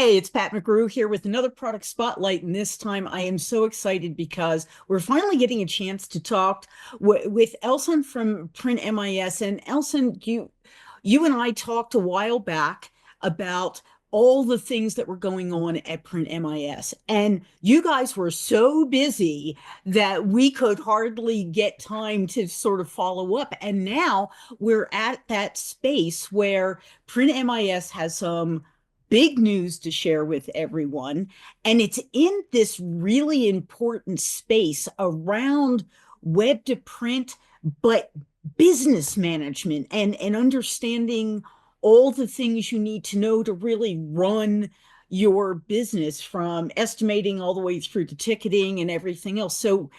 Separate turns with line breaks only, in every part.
Hey, it's Pat McGrew here with another product spotlight. And this time I am so excited because we're finally getting a chance to talk with Ehsan from Print MIS. And Ehsan, you and I talked a while back about all the things that were going on at Print MIS. And you guys were so busy that we could hardly get time to sort of follow up. And now we're at that space where Print MIS has some big news to share with everyone. And it's in this really important space around web to print, but business management and understanding all the things you need to know to really run your business, from estimating all the way through to ticketing and everything else. So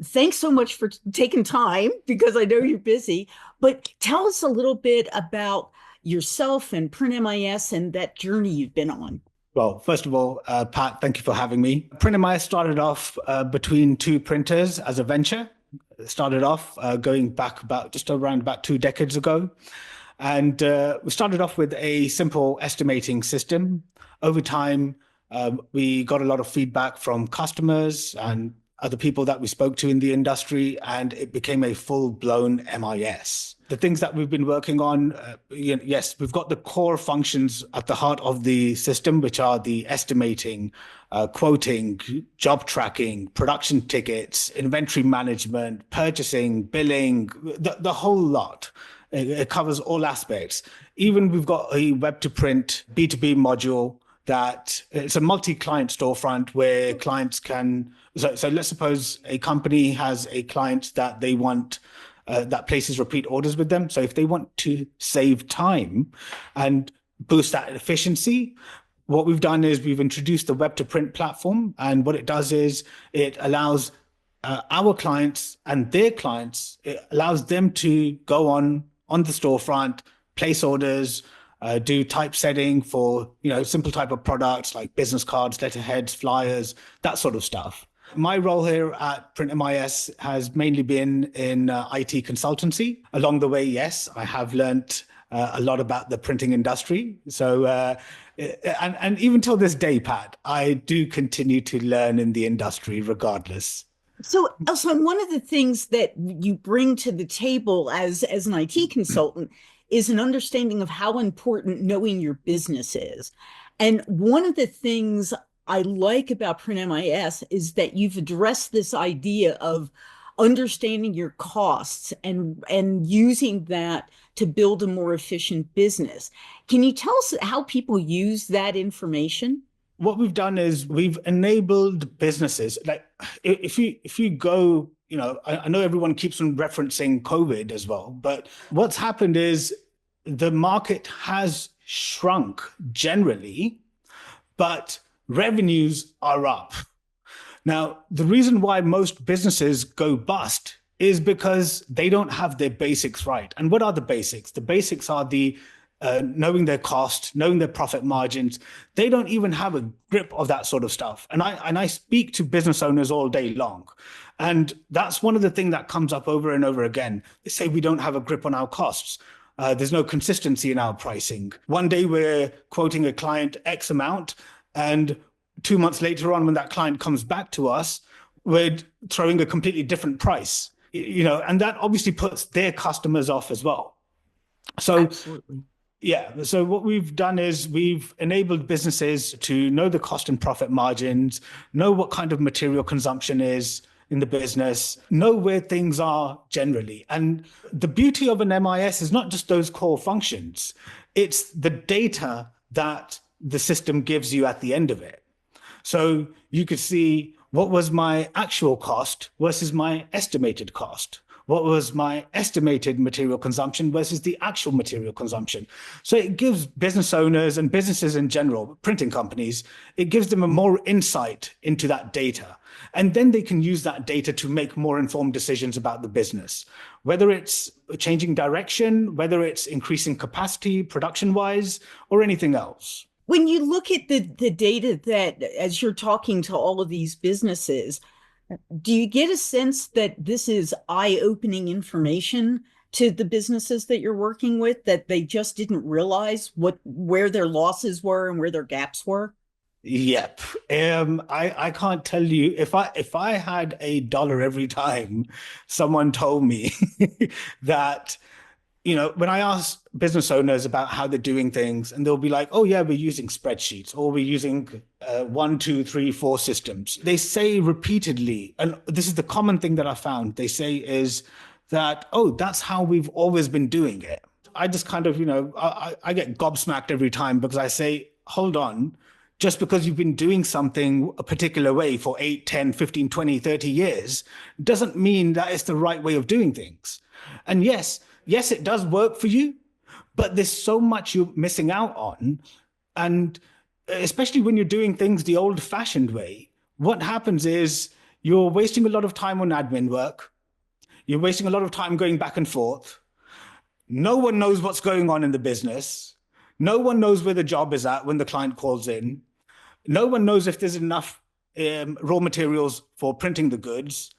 thanks so much for taking time, because I know you're busy, but tell us a little bit about yourself and Print MIS and that journey you've been on.
Well, first of all, Pat, thank you for having me. Print MIS started off between two printers as a venture. It started off going back about 2 decades ago. And we started off with a simple estimating system. Over time, we got a lot of feedback from customers and other people that we spoke to in the industry, and it became a full-blown MIS. The things that we've been working on, yes, we've got the core functions at the heart of the system, which are the estimating, quoting, job tracking, production tickets, inventory management, purchasing, billing, the whole lot. It covers all aspects. Even we've got a web to print B2B module that it's a multi-client storefront where clients can, so let's suppose a company has a client that they want that places repeat orders with them. So if they want to save time and boost that efficiency, what we've done is we've introduced the web to print platform. And what it does is it allows our clients and their clients, it allows them to go on the storefront, place orders, do typesetting for, simple type of products like business cards, letterheads, flyers, that sort of stuff. My role here at Print MIS has mainly been in IT consultancy. Along the way, yes, I have learned a lot about the printing industry. So, and even till this day, Pat, I do continue to learn in the industry regardless.
So, Elson, one of the things that you bring to the table as an IT consultant is an understanding of how important knowing your business is. And one of the things I like about Print MIS is that you've addressed this idea of understanding your costs and using that to build a more efficient business. Can you tell us how people use that information?
What we've done is we've enabled businesses. Like if you go, I know everyone keeps on referencing COVID as well, but what's happened is the market has shrunk generally, but revenues are up. Now, the reason why most businesses go bust is because they don't have their basics right. And what are the basics? The basics are knowing their cost, knowing their profit margins. They don't even have a grip of that sort of stuff. And I speak to business owners all day long. And that's one of the things that comes up over and over again. They say we don't have a grip on our costs. There's no consistency in our pricing. One day we're quoting a client X amount, and 2 months later on, when that client comes back to us, we're throwing a completely different price. And that obviously puts their customers off as well. So,
absolutely.
Yeah. So what we've done is we've enabled businesses to know the cost and profit margins, know what kind of material consumption is in the business, know where things are generally. And the beauty of an MIS is not just those core functions. It's the data that the system gives you at the end of it. So you could see what was my actual cost versus my estimated cost. What was my estimated material consumption versus the actual material consumption? So it gives business owners and businesses in general, printing companies, it gives them a more insight into that data. And then they can use that data to make more informed decisions about the business, whether it's changing direction, whether it's increasing capacity production-wise, or anything else.
When you look at the data that, as you're talking to all of these businesses, do you get a sense that this is eye-opening information to the businesses that you're working with, that they just didn't realize where their losses were and where their gaps were?
Yep. I can't tell you if I had $1 every time someone told me that, when I ask business owners about how they're doing things, and they'll be like, "Oh yeah, we're using spreadsheets, or we're using one, two, three, four systems." They say repeatedly, and this is the common thing that I found. They say is that, "Oh, that's how we've always been doing it." I just kind of, I get gobsmacked every time because I say, "Hold on." Just because you've been doing something a particular way for 8, 10, 15, 20, 30 years doesn't mean that it's the right way of doing things. And yes, it does work for you, but there's so much you're missing out on. And especially when you're doing things the old fashioned way, what happens is you're wasting a lot of time on admin work. You're wasting a lot of time going back and forth. No one knows what's going on in the business. No one knows where the job is at when the client calls in. No one knows if there's enough raw materials for printing the goods.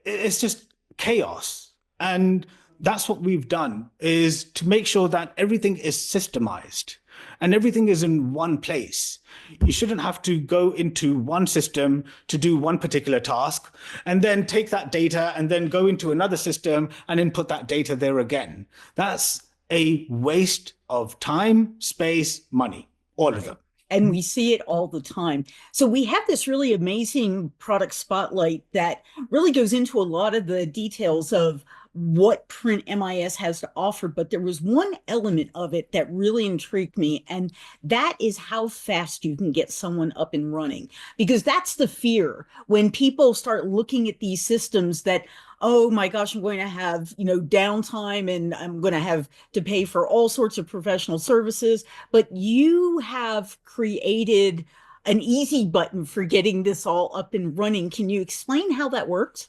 It's just chaos. And that's what we've done, is to make sure that everything is systemized and everything is in one place. You shouldn't have to go into one system to do one particular task and then take that data and then go into another system and input that data there again. That's a waste of time, space, money, all of them.
And we see it all the time. So we have this really amazing product spotlight that really goes into a lot of the details of what Print MIS has to offer. But there was one element of it that really intrigued me, and that is how fast you can get someone up and running. Because that's the fear when people start looking at these systems that, oh my gosh, I'm going to have, downtime, and I'm going to have to pay for all sorts of professional services. But you have created an easy button for getting this all up and running. Can you explain how that works?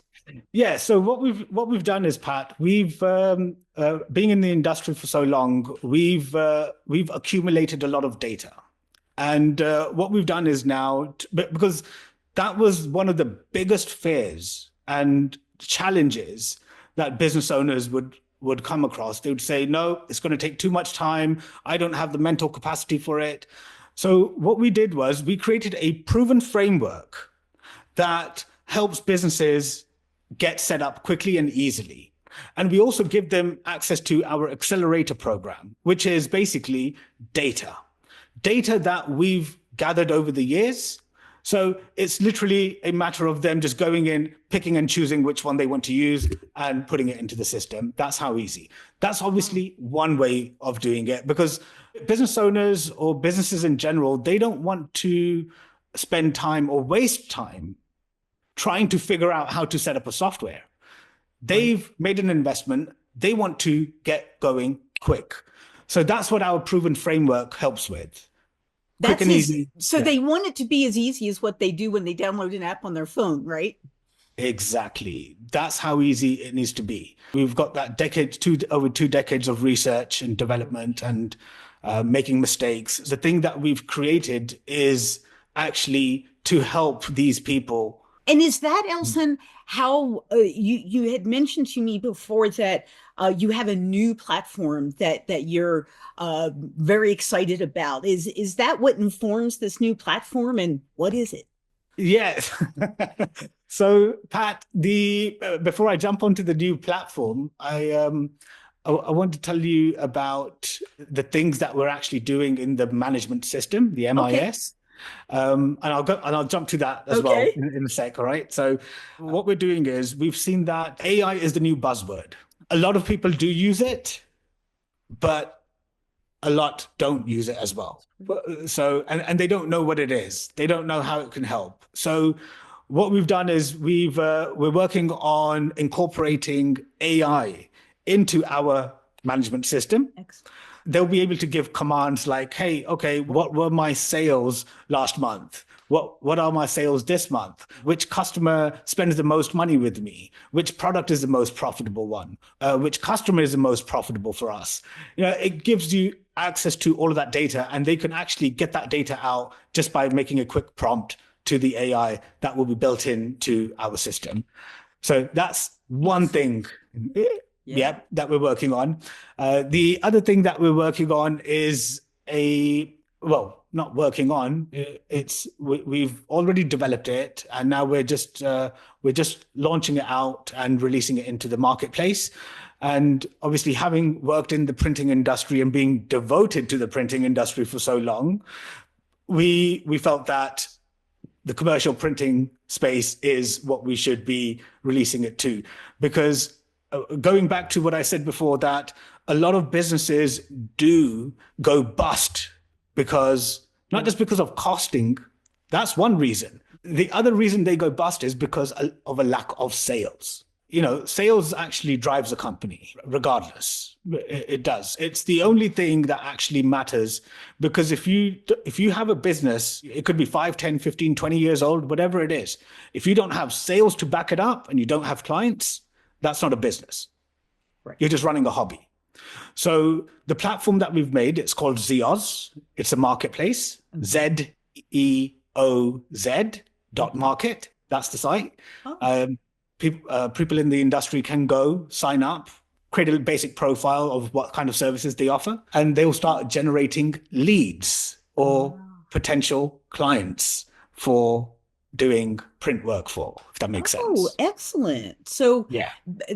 Yeah. So what we've done is, Pat, we've being in the industry for so long, we've accumulated a lot of data, and what we've done is now, because that was one of the biggest fears and challenges that business owners would come across. They would say, "No, it's going to take too much time. I don't have the mental capacity for it." So what we did was we created a proven framework that helps businesses get set up quickly and easily. And we also give them access to our accelerator program, which is basically data that we've gathered over the years. So it's literally a matter of them just going in, picking and choosing which one they want to use and putting it into the system. That's how easy. That's obviously one way of doing it, because business owners or businesses in general, they don't want to spend time or waste time trying to figure out how to set up a software. They've made an investment. They want to get going quick. So that's what our proven framework helps with. Quick and easy.
So they want it to be as easy as what they do when they download an app on their phone, right?
Exactly. That's how easy it needs to be. We've got that over 2 decades of research and development and making mistakes. The thing that we've created is actually to help these people.
And is that, Ehsan, how you had mentioned to me before that you have a new platform that you're very excited about? Is that what informs this new platform, and what is it?
Yes. So, Pat, before I jump onto the new platform, I want to tell you about the things that we're actually doing in the management system, the MIS. And I'll jump to that as well in a sec. All right. So what we're doing is we've seen that AI is the new buzzword. A lot of people do use it, but a lot don't use it as well. So, and they don't know what it is. They don't know how it can help. So what we've done is we're working on incorporating AI into our management system.
Excellent.
They'll be able to give commands like, "Hey, okay, what were my sales last month? What are my sales this month? Which customer spends the most money with me? Which product is the most profitable one? Which customer is the most profitable for us?" It gives you access to all of that data, and they can actually get that data out just by making a quick prompt to the AI that will be built into our system. So that's one thing. That we're working on. The other thing that we're working on is a well, not working on. We've already developed it, and now we're just launching it out and releasing it into the marketplace. And obviously, having worked in the printing industry and being devoted to the printing industry for so long, we felt that the commercial printing space is what we should be releasing it to, because going back to what I said before, that a lot of businesses do go bust because not just because of costing, that's one reason. The other reason they go bust is because of a lack of sales. You know, sales actually drives a company regardless. It does. It's the only thing that actually matters, because if you have a business, it could be 5, 10, 15, 20 years old, whatever it is. If you don't have sales to back it up and you don't have clients, that's not a business.
Right.
You're just running a hobby. So the platform that we've made, it's called Zeoz. It's a marketplace, ZEOZ.market. That's the site.
Oh.
People in the industry can go sign up, create a basic profile of what kind of services they offer, and they'll start generating leads or potential clients for doing print work for, if that makes sense.
Oh, excellent. So,
Yeah.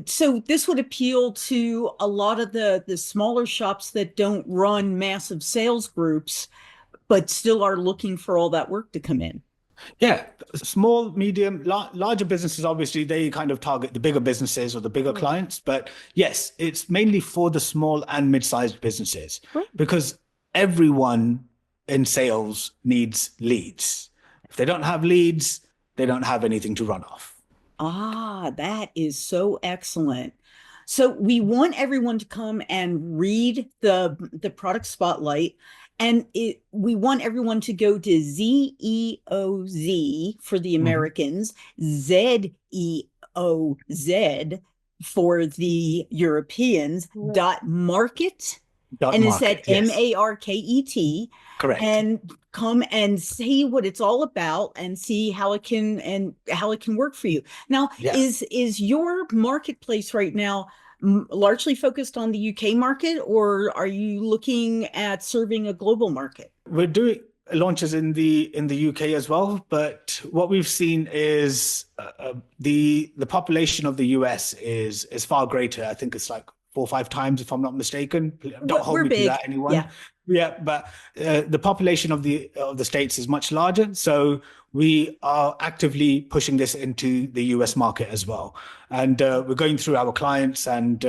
so this would appeal to a lot of the smaller shops that don't run massive sales groups, but still are looking for all that work to come in.
Yeah, small, medium, larger businesses, obviously, they kind of target the bigger businesses or the bigger clients. But yes, it's mainly for the small and mid-sized businesses,
Right.
because everyone in sales needs leads. If they don't have leads, they don't have anything to run off.
Ah, that is so excellent. So we want everyone to come and read the product spotlight, and we want everyone to go to ZEOZ for the Americans, ZEOZ for the Europeans, .market, and is that
Yes.
MARKET,
Correct.
and come and see what it's all about and see how it can work for you. Now,
Yeah.
is your marketplace right now largely focused on the UK market, or are you looking at serving a global market?
We're doing launches in the UK as well, but what we've seen is the population of the US is far greater. I think it's like 4 or 5 times, if I'm not mistaken. Don't hold
We're
me
big.
to that, anyone.
Yeah.
Yeah, but the population of the States is much larger, so we are actively pushing this into the US market as well. And we're going through our clients, and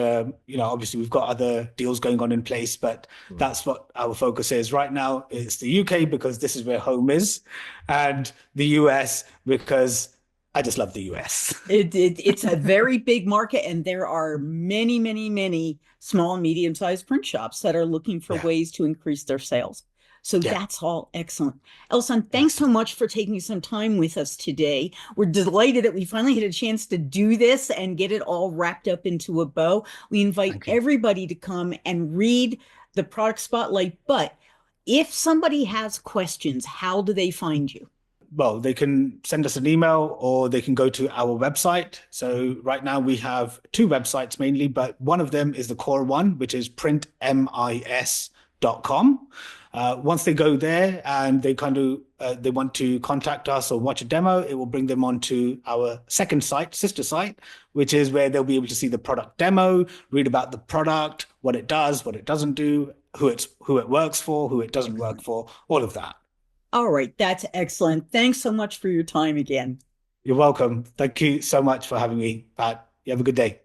obviously we've got other deals going on in place, but that's what our focus is right now. It's the UK because this is where home is, and the US because I just love the US.
It's a very big market, and there are many, many, many small and medium-sized print shops that are looking for ways to increase their sales. So that's all excellent. Ehsan, thanks so much for taking some time with us today. We're delighted that we finally had a chance to do this and get it all wrapped up into a bow. We invite everybody to come and read the product spotlight. But if somebody has questions, how do they find you?
Well, they can send us an email or they can go to our website. So right now we have 2 websites mainly, but one of them is the core one, which is printmis.com. Once they go there and they they want to contact us or watch a demo, it will bring them onto our second site, sister site, which is where they'll be able to see the product demo, read about the product, what it does, what it doesn't do, who it works for, who it doesn't work for, all of that.
All right, that's excellent. Thanks so much for your time again.
You're welcome. Thank you so much for having me, Pat. You have a good day.